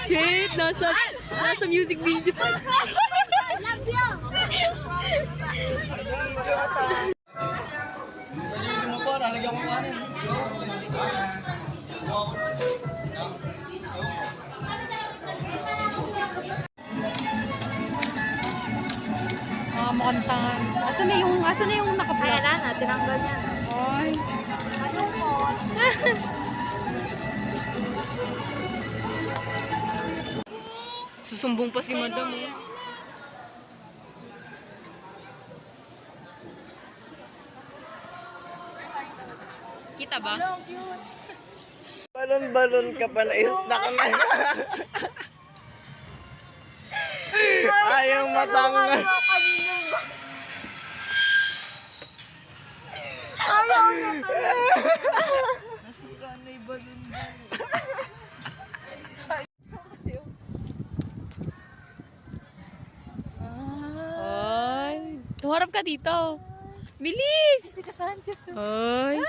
shit! Nasa music video. Mukhang tangan. Asa na yung naka-block? Ay, na, tinanggal niya. Ay. Susumbong pa si madam. Kita ba? Balon-balon ka pa na isnak na. Ayaw matanggal. Ayaw na talaga. Nasuka na yung balon. Ay, tumarap ka dito. Bilis! Si Sanchez. Ay,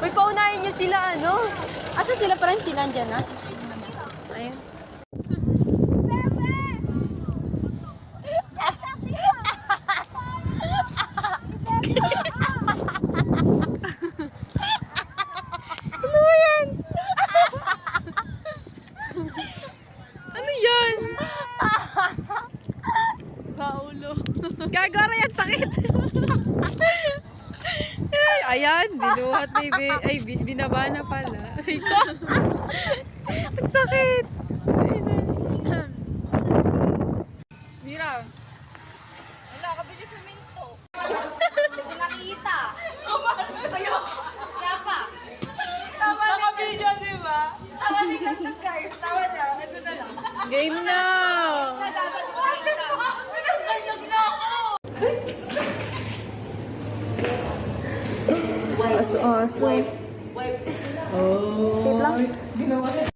Uy, paunahin niyo sila, ano? Asan sila, Francie? Nandyan na? Ayun. ano yan? Paulo. Gagara yan, sakit. Ayan, binuhat na ay, binaba na pala. Ay, ang sakit. Mira. Wala, kabili sa minto. Hindi nakita. Sapa. Tama na video, di ba? Tama na yung guys. Tama na. Ito na lang. Game na. Aso-aso. Oh.